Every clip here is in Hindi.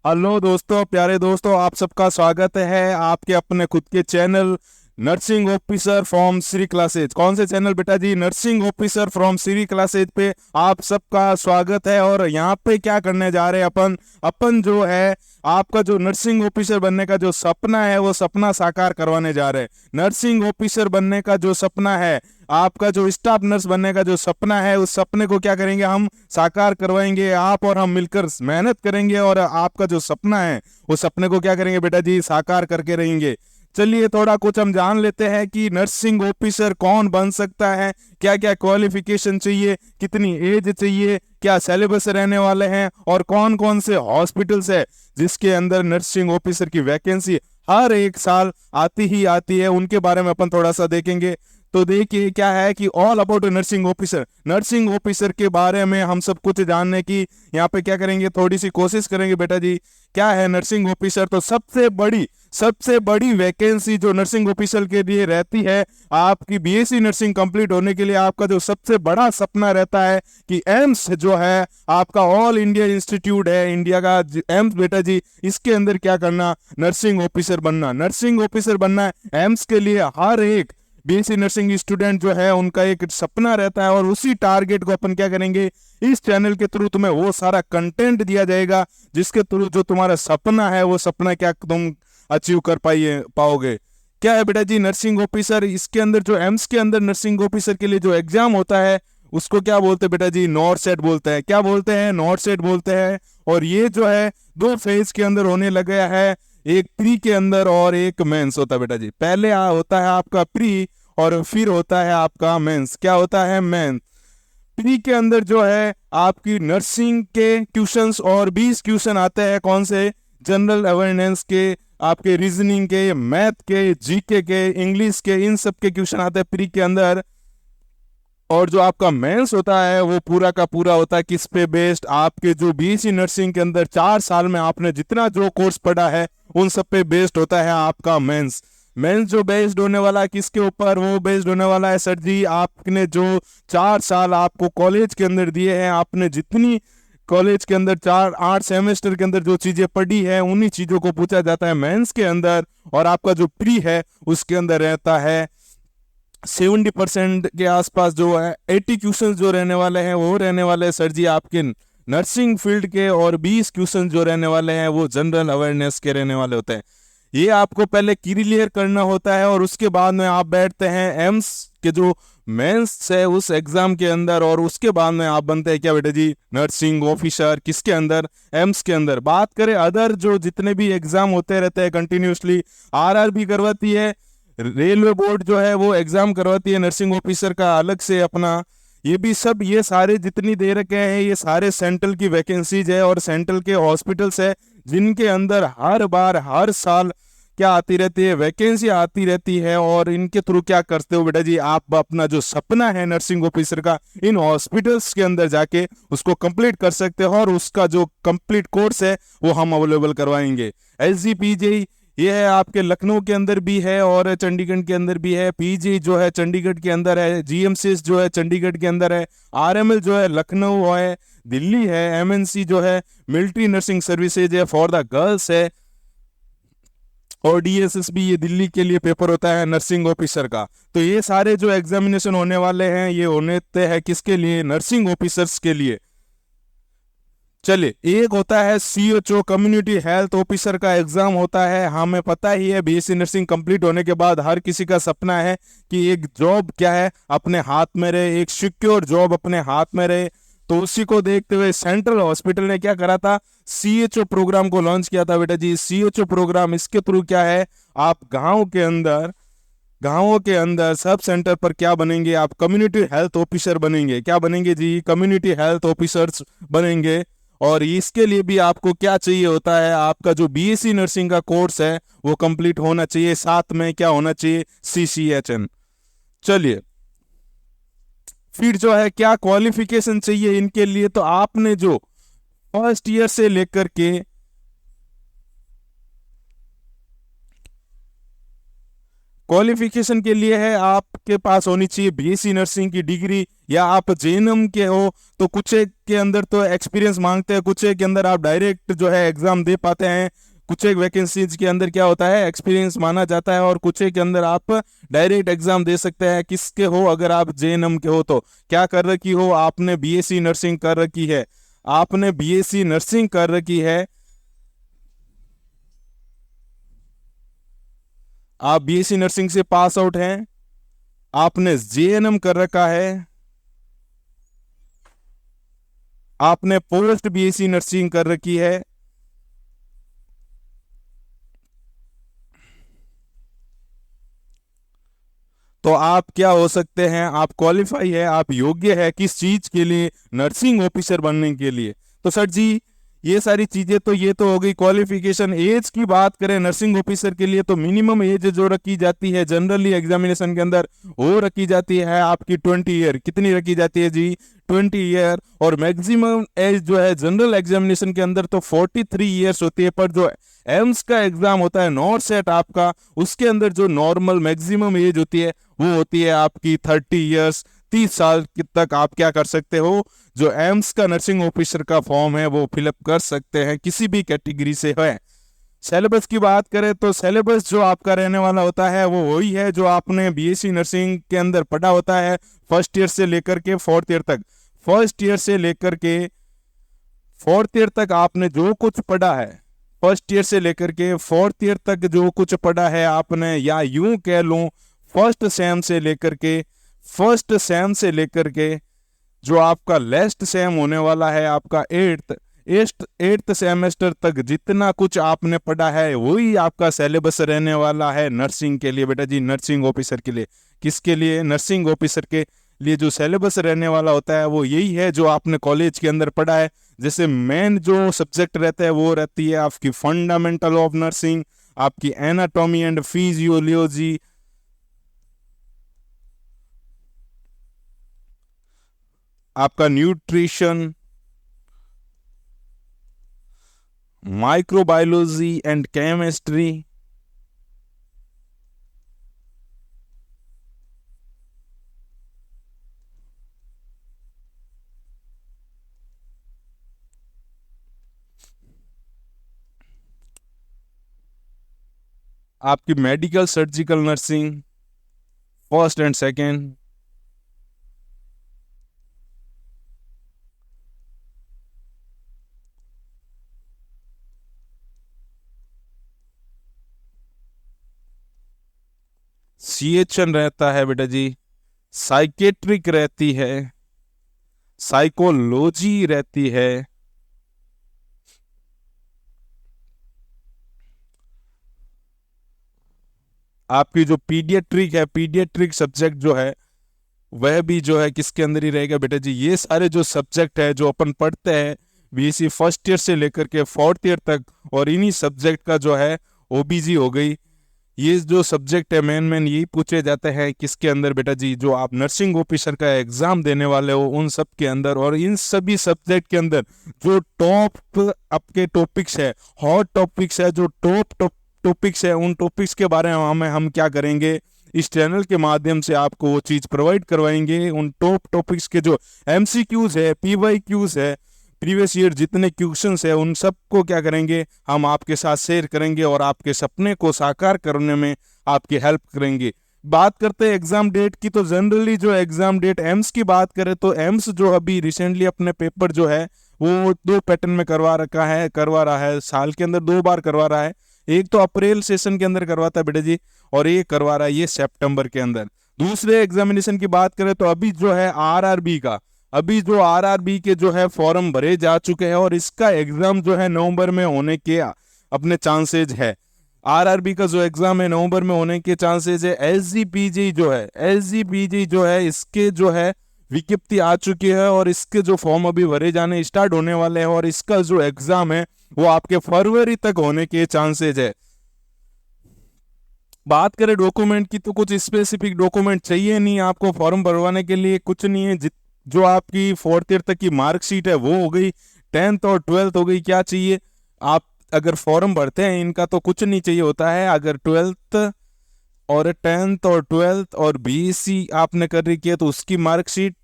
हेलो दोस्तों, प्यारे दोस्तों, आप सबका स्वागत है आपके अपने खुद के channel nursing officer from Shri classes. कौन से चैनल बेटा जी? Nursing officer from Shri classes पे आप सबका स्वागत है। और यहाँ पे क्या करने जा रहे हैं अपन अपन जो है आपका जो नर्सिंग ऑफिसर बनने का जो सपना है वो सपना साकार करवाने जा रहे हैं। नर्सिंग ऑफिसर बनने का जो सपना है, आपका जो स्टाफ नर्स बनने का जो सपना है, उस सपने को क्या करेंगे हम साकार करवाएंगे। आप और हम मिलकर मेहनत करेंगे और आपका जो सपना है उस सपने को क्या करेंगे बेटा जी, साकार करके रहेंगे। चलिए थोड़ा कुछ हम जान लेते हैं कि नर्सिंग ऑफिसर कौन बन सकता है, क्या क्या क्वालिफिकेशन चाहिए, कितनी एज चाहिए, क्या सिलेबस रहने वाले हैं और कौन कौन से हॉस्पिटल्स है जिसके अंदर नर्सिंग ऑफिसर की वैकेंसी हर एक साल आती ही आती है, उनके बारे में अपन थोड़ा सा देखेंगे। तो देखिए क्या है कि ऑल अबाउट नर्सिंग ऑफिसर के बारे में हम सब कुछ जानने की यहाँ पे क्या करेंगे, थोड़ी सी कोशिश करेंगे बेटा जी। क्या है नर्सिंग ऑफिसर? तो सबसे बड़ी वैकेंसी जो नर्सिंग ऑफिसर के लिए रहती है, आपकी बीएससी नर्सिंग कंप्लीट होने के लिए आपका जो सबसे बड़ा सपना रहता है कि एम्स जो है आपका ऑल इंडिया इंस्टीट्यूट है इंडिया का एम्स बेटा जी, इसके अंदर क्या करना, नर्सिंग ऑफिसर बनना। नर्सिंग ऑफिसर बनना है एम्स के लिए हर एक बीएससी नर्सिंग स्टूडेंट जो है उनका एक सपना रहता है। और उसी टारगेट को अपन क्या करेंगे, इस चैनल के थ्रू तुम्हें वो सारा कंटेंट दिया जाएगा जिसके थ्रू जो तुम्हारा सपना है वो सपना क्या तुम अचीव कर पाओगे। क्या है बेटा जी नर्सिंग ऑफिसर? इसके अंदर जो एम्स के अंदर नर्सिंग ऑफिसर के लिए जो एग्जाम होता है उसको क्या बोलते हैं बेटा जी? नॉट सेट बोलते हैं। क्या बोलते हैं? नॉट सेट बोलते हैं। और ये जो है दो फेज के अंदर होने लगा है, एक प्री के अंदर और एक मेंस होता है बेटा जी। पहले होता है आपका प्री और फिर होता है आपका मेंस। क्या होता है? मेंस। प्री के अंदर जो है आपकी नर्सिंग के क्वेश्चंस और 20 क्वेश्चन आते हैं। कौन से? जनरल अवेयरनेस के, आपके रीजनिंग के, मैथ के, जीके के, इंग्लिश के, इन सब के क्वेश्चन आते हैं प्री के अंदर। और जो आपका मेंस होता है वो पूरा का पूरा होता है किस पे बेस्ड? आपके जो बीएससी नर्सिंग के अंदर 4 साल में आपने जितना जो कोर्स पढ़ा है उन सब पे बेस्ड होता है आपका मेंस। मेंस जो बेस्ड होने वाला है किसके ऊपर? वो बेस्ड होने वाला है सर जी, आपने जो 4 साल आपको कॉलेज के अंदर दिए हैं, आपने जितनी कॉलेज के अंदर 4 8 सेमेस्टर के अंदर जो चीजें पढ़ी है उन्हीं चीजों को पूछा जाता है मेंस के अंदर। और आपका जो प्री है उसके अंदर रहता है 70% के आसपास जो है 80 क्वेश्चन जो रहने वाले हैं वो रहने वाले हैं सर जी आपके नर्सिंग फील्ड के। और 20 क्वेश्चन जो रहने वाले हैं वो जनरल अवेयरनेस के रहने वाले होते हैं। ये आपको पहले क्लियर करना होता है और उसके बाद में आप बैठते हैं एम्स के जो मेंस है उस एग्जाम के अंदर। और उसके बाद में आप बनते हैं क्या बेटा जी? Nursing officer. किसके अंदर? एम्स के अंदर। बात करें अदर जो जितने भी एग्जाम होते रहते हैं कंटिन्यूसली, आरआर भी करवाती है, रेलवे बोर्ड जो है वो एग्जाम करवाती है नर्सिंग ऑफिसर का अलग से अपना। ये भी सब ये सारे जितनी दे रखे हैं ये सारे सेंट्रल की वैकेंसीज है और सेंट्रल के हॉस्पिटल्स है जिनके अंदर हर बार हर साल क्या आती रहती है, वैकेंसी आती रहती है। और इनके थ्रू क्या करते हो बेटा जी, आप अपना जो सपना है नर्सिंग ऑफिसर का इन हॉस्पिटल्स के अंदर जाके उसको कंप्लीट कर सकते हो और उसका जो कंप्लीट कोर्स है वो हम अवेलेबल करवाएंगे। एसजीपीजे ये है आपके लखनऊ के अंदर भी है और चंडीगढ़ के अंदर भी है। पीजी जो है चंडीगढ़ के अंदर है, जीएमसीएस जो है चंडीगढ़ के अंदर है, आरएमएल जो है लखनऊ है, दिल्ली है, एमएनसी जो है मिलिट्री नर्सिंग सर्विसेज है फॉर द गर्ल्स है, और डीएसएस भी ये दिल्ली के लिए पेपर होता है नर्सिंग ऑफिसर का। तो ये सारे जो एग्जामिनेशन होने वाले हैं ये होने हैं किसके लिए? नर्सिंग ऑफिसर्स के लिए। चलिए, एक होता है सीएचओ कम्युनिटी हेल्थ ऑफिसर का एग्जाम होता है। हमें पता ही है बीएससी नर्सिंग कंप्लीट होने के बाद हर किसी का सपना है कि एक जॉब क्या है अपने हाथ में रहे, एक सिक्योर जॉब अपने हाथ में रहे। तो उसी को देखते हुए सेंट्रल हॉस्पिटल ने क्या करा था, सीएचओ प्रोग्राम को लॉन्च किया था बेटा जी। सीएचओ प्रोग्राम इसके थ्रू क्या है, आप गांवों के अंदर सब सेंटर पर क्या बनेंगे, आप कम्युनिटी हेल्थ ऑफिसर बनेंगे। क्या बनेंगे जी? कम्युनिटी हेल्थ ऑफिसर्स बनेंगे। और इसके लिए भी आपको क्या चाहिए होता है, आपका जो बीएससी नर्सिंग का कोर्स है वो कंप्लीट होना चाहिए, साथ में क्या होना चाहिए? सीसीएचएन। चलिए, फिर जो है क्या क्वालिफिकेशन चाहिए इनके लिए? तो आपने जो फर्स्ट ईयर से लेकर के क्वालिफिकेशन के लिए है आपके पास होनी चाहिए बीएससी नर्सिंग की डिग्री, या आप जेएनएम के हो तो कुछ एक के अंदर तो एक्सपीरियंस मांगते हैं, कुछ एक के अंदर आप डायरेक्ट जो है एग्जाम दे पाते हैं, कुछ एक वैकेंसीज के अंदर क्या होता है एक्सपीरियंस माना जाता है, और कुछ एक के अंदर आप डायरेक्ट एग्जाम दे सकते हैं। किसके हो, अगर आप जेएनएम के हो तो क्या कर रखी हो, आपने बीएससी नर्सिंग कर रखी है, आपने बीएससी नर्सिंग कर रखी है, आप बीएससी नर्सिंग से पास आउट हैं, आपने जेएनएम कर रखा है, आपने पोस्ट बीएससी नर्सिंग कर रखी है, तो आप क्या हो सकते हैं, आप क्वालिफाई है, आप योग्य है किस चीज के लिए, नर्सिंग ऑफिसर बनने के लिए। तो सर जी ये सारी चीजें तो ये तो हो गई क्वालिफिकेशन। एज की बात करें नर्सिंग ऑफिसर के लिए तो मिनिमम एज जो रखी जाती है जनरली एग्जामिनेशन के अंदर वो रखी जाती है आपकी 20 ईयर। कितनी रखी जाती है जी, 20 ईयर। और मैक्सिमम एज जो है जनरल एग्जामिनेशन के अंदर तो 43 ईयर्स होती है, पर जो एम्स का एग्जाम होता है नॉट सेट आपका, उसके अंदर जो नॉर्मल मैक्सिमम एज होती है वो होती है आपकी 30 ईयर्स। 30 साल तक आप क्या कर सकते हो, जो एम्स का नर्सिंग ऑफिसर का फॉर्म है वो फिलअप कर सकते हैं, किसी भी कैटेगरी से है। सिलेबस की बात करें तो सिलेबस जो आपका रहने वाला होता है वो वही है जो आपने बीएससी नर्सिंग के अंदर पढ़ा होता है, फर्स्ट ईयर से लेकर के फोर्थ ईयर तक। फर्स्ट ईयर से लेकर के फोर्थ ईयर तक आपने जो कुछ पढ़ा है, फर्स्ट ईयर से लेकर के फोर्थ ईयर तक जो कुछ पढ़ा है आपने, या यूं कह लूं फर्स्ट सेम से लेकर के जो आपका लास्ट सेम होने वाला है आपका एट्थ सेमेस्टर तक जितना कुछ आपने पढ़ा है वही आपका सिलेबस रहने वाला है नर्सिंग के लिए बेटा जी, नर्सिंग ऑफिसर के लिए। किसके लिए, नर्सिंग ऑफिसर के लिए जो सिलेबस रहने वाला होता है वो यही है जो आपने कॉलेज के अंदर पढ़ा है। जैसे मेन जो सब्जेक्ट रहता है वो रहती है आपकी फंडामेंटल ऑफ नर्सिंग, आपकी एनाटॉमी एंड फिजियोलॉजी, आपका न्यूट्रिशन, माइक्रोबायोलॉजी एंड केमिस्ट्री, आपकी medical surgical nursing first and second, CHN रहता है बेटा जी, साइकेट्रिक रहती है, साइकोलॉजी रहती है, आपकी जो पीडियाट्रिक है, पीडियाट्रिक सब्जेक्ट जो है वह भी जो है किसके अंदर ही रहेगा बेटा जी। ये सारे जो सब्जेक्ट है जो अपन पढ़ते हैं बीएससी फर्स्ट ईयर से लेकर के फोर्थ ईयर तक, और इन्हीं सब्जेक्ट का जो है ओबीजी हो गई, ये जो सब्जेक्ट है मेन यही पूछे जाते हैं किसके अंदर बेटा जी, जो आप नर्सिंग ऑफिसर का एग्जाम देने वाले हो उन सब के अंदर। और इन सभी सब्जेक्ट के अंदर जो टॉप आपके टॉपिक्स है, हॉट टॉपिक्स है, जो टॉप टॉपिक्स है, उन टॉपिक्स के बारे में हम क्या करेंगे, इस चैनल के माध्यम से आपको वो चीज प्रोवाइड करवाएंगे। उन टॉप टॉपिक्स के जो एमसीक्यूज है, पीवाईक्यूज है, प्रीवियस ईयर जितने क्वेश्चंस है उन सबको क्या करेंगे, हम आपके साथ शेयर करेंगे और आपके सपने को साकार करने में आपकी हेल्प करेंगे। बात करते हैं एग्जाम डेट की, तो जनरली जो एग्जाम डेट एम्स की बात करें तो एम्स जो अभी रिसेंटली अपने पेपर जो है वो 2 पैटर्न में करवा रहा है, साल के अंदर 2 बार करवा रहा है। एक तो अप्रैल सेशन के अंदर करवाता है बेटा जी, और ये करवा रहा है ये सितंबर के अंदर। दूसरे एग्जामिनेशन की बात करें तो अभी जो है आरआरबी का, अभी जो आरआरबी के जो है फॉर्म भरे जा चुके हैं और इसका एग्जाम जो है नवंबर में होने के अपने चांसेज है। आरआरबी का जो एग्जाम है नवंबर में होने के चांसेस है। एसजीपीजी जो है इसके जो है विज्ञप्ति आ चुकी है और इसके जो फॉर्म अभी भरे जाने स्टार्ट होने वाले हैं, और इसका जो एग्जाम है वो आपके फरवरी तक होने के चांसेज है। बात करें डॉक्यूमेंट की तो कुछ स्पेसिफिक डॉक्यूमेंट चाहिए नहीं आपको फॉर्म भरवाने के लिए, कुछ नहीं है। जो आपकी फोर्थ ईयर तक की मार्कशीट है वो हो गई, 10th और 12th हो गई। क्या चाहिए, आप अगर फॉर्म भरते हैं इनका तो कुछ नहीं चाहिए होता है। अगर 12th और 10th और 12th और बीएससी आपने कर रखी है तो उसकी मार्कशीट,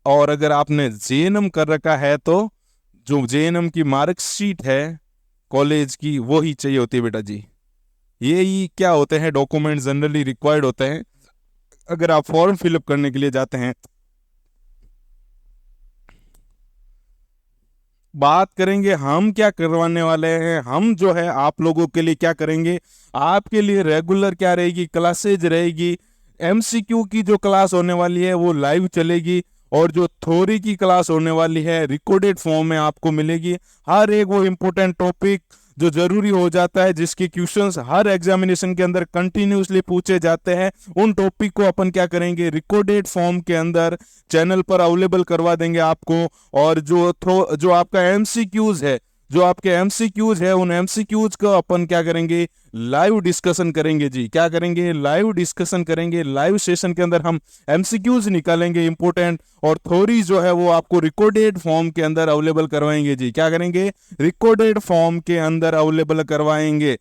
और अगर आपने जेएनएम कर रखा है तो जो जेएनएम की मार्कशीट है कॉलेज की वो ही चाहिए होती है बेटा जी। ये ही क्या होते हैं डॉक्यूमेंट जनरली रिक्वायर्ड होते हैं अगर आप फॉर्म फिलअप करने के लिए जाते हैं। बात करेंगे हम क्या करवाने वाले हैं, हम जो है आप लोगों के लिए क्या करेंगे। आपके लिए रेगुलर क्या रहेगी, क्लासेज रहेगी। एमसीक्यू की जो क्लास होने वाली है वो लाइव चलेगी, और जो थ्योरी की क्लास होने वाली है रिकॉर्डेड फॉर्म में आपको मिलेगी। हर एक वो इम्पोर्टेंट टॉपिक जो जरूरी हो जाता है, जिसके क्वेश्चंस हर एग्जामिनेशन के अंदर कंटिन्यूसली पूछे जाते हैं, उन टॉपिक को अपन क्या करेंगे रिकॉर्डेड फॉर्म के अंदर चैनल पर अवेलेबल करवा देंगे आपको। और जो आपका एमसीक्यूज है, जो आपके एमसीक्यूज है, उन एमसीक्यूज को अपन क्या करेंगे लाइव डिस्कशन करेंगे जी। क्या करेंगे लाइव डिस्कशन करेंगे। लाइव सेशन के अंदर हम एमसीक्यूज निकालेंगे इंपोर्टेंट, और थ्योरी जो है वो आपको रिकॉर्डेड फॉर्म के अंदर अवेलेबल करवाएंगे जी। क्या करेंगे रिकॉर्डेड फॉर्म के अंदर अवेलेबल करवाएंगे।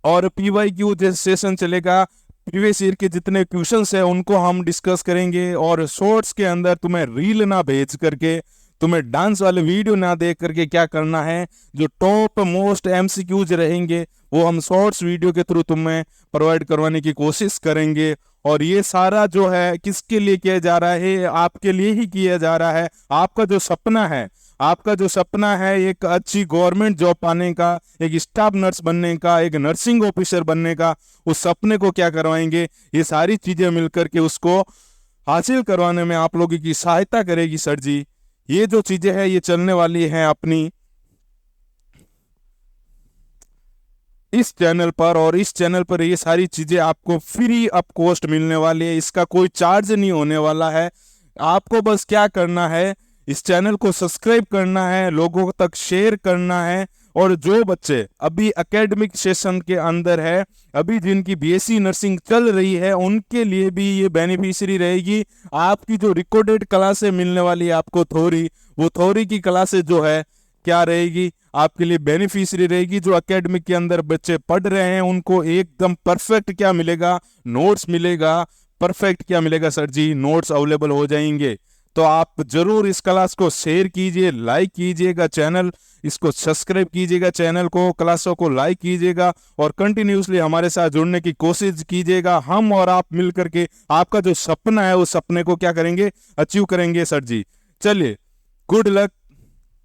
और पीवाईक्यू जैसे सेशन चलेगा, प्रीवियस ईयर के जितने क्वेश्चंस है उनको हम डिस्कस करेंगे। और शॉर्ट्स के अंदर तुम्हें रील ना भेज करके, तुम्हें डांस वाले वीडियो ना देख करके क्या करना है, जो टॉप मोस्ट एमसीक्यूज रहेंगे वो हम शॉर्ट्स वीडियो के थ्रू तुम्हें प्रोवाइड करवाने की कोशिश करेंगे। और ये सारा जो है किसके लिए किया जा रहा है, आपके लिए ही किया जा रहा है। आपका जो सपना है, आपका जो सपना है एक अच्छी गवर्नमेंट जॉब पाने का, एक स्टाफ नर्स बनने का, एक नर्सिंग ऑफिसर बनने का, उस सपने को क्या करवाएंगे, ये सारी चीजें मिलकर के उसको हासिल करवाने में आप लोगों की सहायता करेगी सर जी। ये जो चीजें हैं ये चलने वाली हैं अपनी इस चैनल पर, और इस चैनल पर ये सारी चीजें आपको फ्री ऑफ कॉस्ट मिलने वाली है। इसका कोई चार्ज नहीं होने वाला है। आपको बस क्या करना है, इस चैनल को सब्सक्राइब करना है, लोगों तक शेयर करना है। और जो बच्चे अभी एकेडमिक सेशन के अंदर है, अभी जिनकी बीएससी नर्सिंग चल रही है, उनके लिए भी ये बेनिफिशियरी रहेगी। आपकी जो रिकॉर्डेड क्लासें मिलने वाली है आपको थ्योरी, वो थ्योरी की क्लासेस जो है क्या रहेगी आपके लिए बेनिफिशियरी रहेगी। जो एकेडमिक के अंदर बच्चे पढ़ रहे हैं उनको एकदम परफेक्ट क्या मिलेगा, नोट्स मिलेगा। परफेक्ट क्या मिलेगा सर जी, नोट्स अवेलेबल हो जाएंगे। तो आप जरूर इस क्लास को शेयर कीजिए, लाइक कीजिएगा चैनल, इसको सब्सक्राइब कीजिएगा चैनल को, क्लासों को लाइक कीजिएगा, और कंटिन्यूसली हमारे साथ जुड़ने की कोशिश कीजिएगा। हम और आप मिलकर के आपका जो सपना है उस सपने को क्या करेंगे, अचीव करेंगे सर जी। चलिए, गुड लक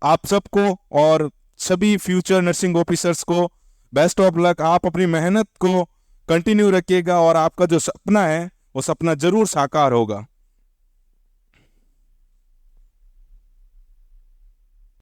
आप सबको, और सभी फ्यूचर नर्सिंग ऑफिसर्स को बेस्ट ऑफ लक। आप अपनी मेहनत को कंटिन्यू रखिएगा और आपका जो सपना है वो सपना जरूर साकार होगा।